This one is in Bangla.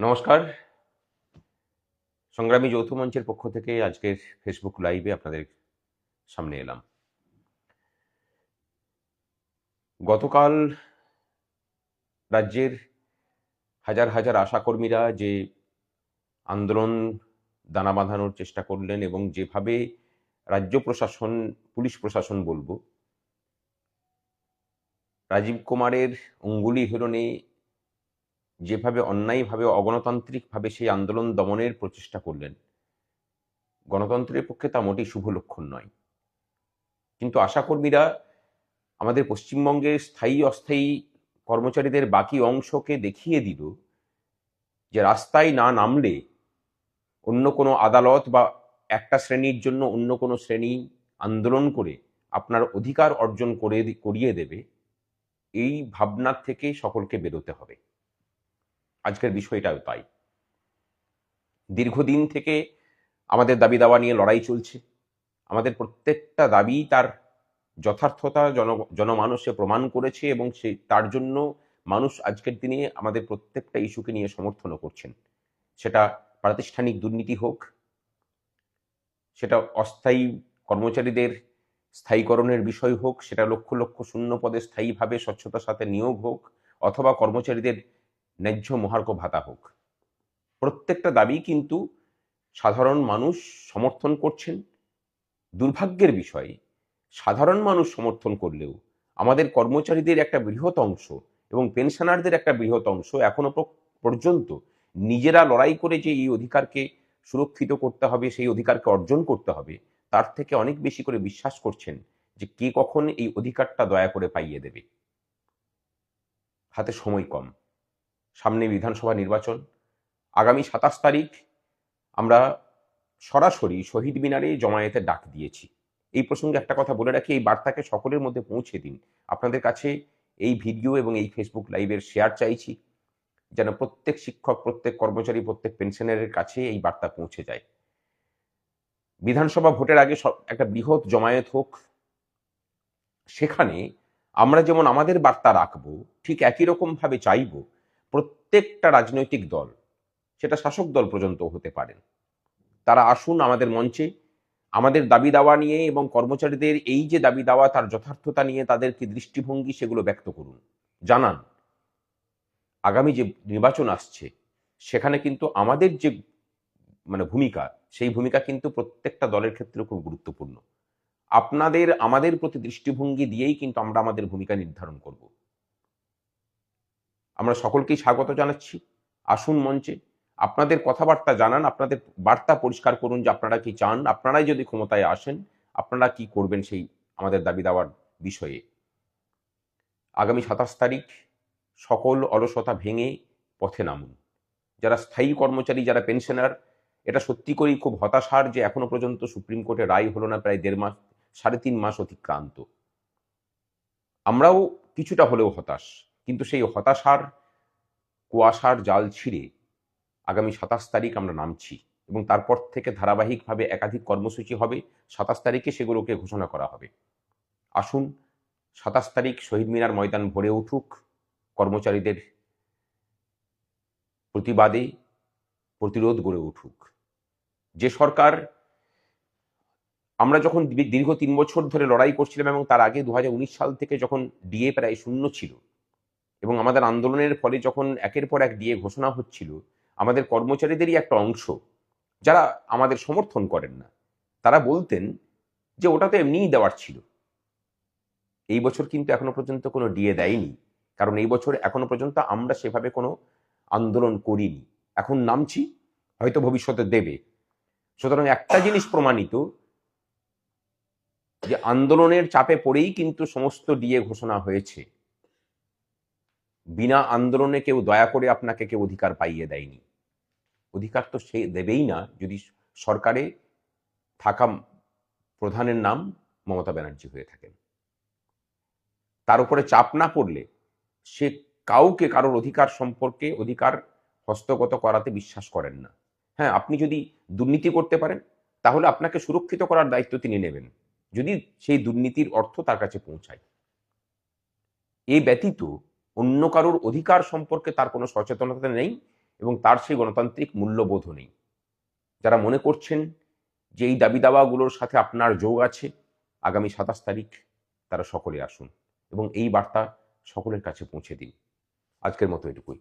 নমস্কার। সংগ্রামী যৌথ মঞ্চের পক্ষ থেকে আজকের ফেসবুক লাইভে আপনাদের সামনে এলাম। গতকাল রাজ্যের হাজার হাজার আশাকর্মীরা যে আন্দোলন দানা বাঁধানোর চেষ্টা করলেন এবং যেভাবে রাজ্য প্রশাসন, পুলিশ প্রশাসন বলবো, রাজীব কুমারের অঙ্গুলি হিরণে যেভাবে অন্যায়ভাবে অগণতান্ত্রিকভাবে সেই আন্দোলন দমনের প্রচেষ্টা করলেন, গণতন্ত্রের পক্ষে তা মোটেই শুভ লক্ষণ নয়। কিন্তু আশাকর্মীরা আমাদের পশ্চিমবঙ্গের স্থায়ী অস্থায়ী কর্মচারীদের বাকি অংশকে দেখিয়ে দিল যে রাস্তায় না নামলে অন্য কোনো আদালত বা একটা শ্রেণীর জন্য অন্য কোনো শ্রেণী আন্দোলন করে আপনার অধিকার অর্জন করিয়ে দেবে, এই ভাবনার থেকে সকলকে বেরোতে হবে। আজকের বিষয়টাও তাই। দীর্ঘদিন থেকে আমাদের দাবি দাওয়া নিয়ে লড়াই চলছে। আমাদের প্রত্যেকটা দাবি তার যথার্থতা জনমানসে প্রমাণ করেছে এবং তার জন্য মানুষ আজকের দিনে আমাদের প্রত্যেকটা ইস্যুকে নিয়ে সমর্থনও করছেন। সেটা প্রাতিষ্ঠানিক দুর্নীতি হোক, সেটা অস্থায়ী কর্মচারীদের স্থায়ীকরণের বিষয় হোক, সেটা লক্ষ লক্ষ শূন্য পদে স্থায়ীভাবে স্বচ্ছতার সাথে নিয়োগ হোক, অথবা কর্মচারীদের ন্যায্য মহার্ঘ ভাতা হোক। প্রত্যেকটা দাবি কিন্তু সাধারণ মানুষ সমর্থন করছেন। দুর্ভাগ্যের বিষয়, সাধারণ মানুষ সমর্থন করলেও আমাদের কর্মচারীদের একটা বৃহৎ অংশ এবং পেনশনারদের একটা বৃহৎ অংশ এখনো পর্যন্ত নিজেরা লড়াই করে যে এই অধিকারকে সুরক্ষিত করতে হবে, সেই অধিকারকে অর্জন করতে হবে, তার থেকে অনেক বেশি করে বিশ্বাস করছেন যে কে কখন এই অধিকারটা দয়া করে পাইয়ে দেবে। হাতে সময় কম, সামনে বিধানসভা নির্বাচন। আগামী 27 তারিখ আমরা সরাসরি শহীদ মিনারে জমায়েতের ডাক দিয়েছি। এই প্রসঙ্গে একটা কথা বলে রাখি, এই বার্তাকে সকলের মধ্যে পৌঁছে দিন। আপনাদের কাছে এই ভিডিও এবং এই ফেসবুক লাইভের শেয়ার চাইছি, যেন প্রত্যেক শিক্ষক, প্রত্যেক কর্মচারী, প্রত্যেক পেনশনারের কাছে এই বার্তা পৌঁছে যায়। বিধানসভা ভোটের আগে একটা বৃহৎ জমায়েত হোক, সেখানে আমরা যেমন আমাদের বার্তা রাখবো, ঠিক একই রকম ভাবে চাইব প্রত্যেকটা রাজনৈতিক দল, সেটা শাসক দল পর্যন্ত হতে পারেন, তারা আসুন আমাদের মঞ্চে আমাদের দাবি দাওয়া নিয়ে এবং কর্মচারীদের এই যে দাবি দাওয়া তার যথার্থতা নিয়ে তাদের কি দৃষ্টিভঙ্গি সেগুলো ব্যক্ত করুন, জানান। আগামী যে নির্বাচন আসছে সেখানে কিন্তু আমাদের যে ভূমিকা, সেই ভূমিকা কিন্তু প্রত্যেকটা দলের ক্ষেত্রে খুব গুরুত্বপূর্ণ। আপনাদের আমাদের প্রতি দৃষ্টিভঙ্গি দিয়েই কিন্তু আমরা আমাদের ভূমিকা নির্ধারণ করব। আমরা সকলকেই স্বাগত জানাচ্ছি। আসুন মঞ্চে, আপনাদের কথাবার্তা জানান, আপনাদের বার্তা পরিষ্কার করুন যে আপনারা কি চান, আপনারাই যদি ক্ষমতায় আসেন আপনারা কি করবেন সেই আমাদের দাবি দাওয়ার বিষয়ে। আগামী 27 তারিখ সকল অলসতা ভেঙে পথে নামুন। যারা স্থায়ী কর্মচারী, যারা পেনশনার, এটা সত্যি করেই খুব হতাশার যে এখনো পর্যন্ত সুপ্রিম কোর্টে রায় হলো না, প্রায় 1.5 মাস, 3.5 মাস অতিক্রান্ত। আমরাও কিছুটা হলেও হতাশ, কিন্তু সেই হতাশার কুয়াশার জাল ছিঁড়ে আগামী 27 তারিখ আমরা নামছি এবং তারপর থেকে ধারাবাহিকভাবে একাধিক কর্মসূচি হবে। 27 তারিখে সেগুলোকে ঘোষণা করা হবে। আসুন 27 তারিখ শহীদ মিনার ময়দান ভরে উঠুক কর্মচারীদের প্রতিবাদে, প্রতিরোধ গড়ে উঠুক। যে সরকার, আমরা যখন দীর্ঘ 3 বছর ধরে লড়াই করছিলাম এবং তার আগে 2019 সাল থেকে যখন ডিএ প্রায় শূন্য ছিল এবং আমাদের আন্দোলনের ফলে যখন একের পর এক ডিএ ঘোষণা হচ্ছিল, আমাদের কর্মচারীদেরই একটা অংশ যারা আমাদের সমর্থন করেন না, তারা বলতেন যে ওটা তো এমনিই দেওয়ার ছিল। এই বছর কিন্তু এখনো পর্যন্ত কোনো ডিএ দেয়নি, কারণ এই বছর এখনো পর্যন্ত আমরা সেভাবে কোনো আন্দোলন করিনি। এখন নামছি, হয়তো ভবিষ্যতে দেবে। সুতরাং একটা জিনিস প্রমাণিত যে আন্দোলনের চাপে পড়েই কিন্তু সমস্ত ডিএ ঘোষণা হয়েছে। বিনা আন্দোলনে কেউ দয়া করে আপনাকে কেউ অধিকার পাইয়ে দেয়নি। অধিকার তো সে দেবেই না যদি সরকারে থাকা প্রধানের নাম মমতা ব্যানার্জি হয়ে থাকেন। তার উপরে চাপ না পড়লে সে কাউকে কারোর অধিকার সম্পর্কে অধিকার হস্তগত করাতে বিশ্বাস করেন না। হ্যাঁ, আপনি যদি দুর্নীতি করতে পারেন তাহলে আপনাকে সুরক্ষিত করার দায়িত্ব তিনি নেবেন, যদি সেই দুর্নীতির অর্থ তার কাছে পৌঁছায়। এই ব্যতীত অন্য কারোর অধিকার সম্পর্কে তার কোনো সচেতনতা নেই এবং তার সেই গণতান্ত্রিক মূল্যবোধও নেই। যারা মনে করছেন যে এই দাবি দাওয়াগুলোর সাথে আপনার যোগ আছে, আগামী ২৭ তারিখ তারা সকলে আসুন এবং এই বার্তা সকলের কাছে পৌঁছে দিন। আজকের মতো এটুকুই।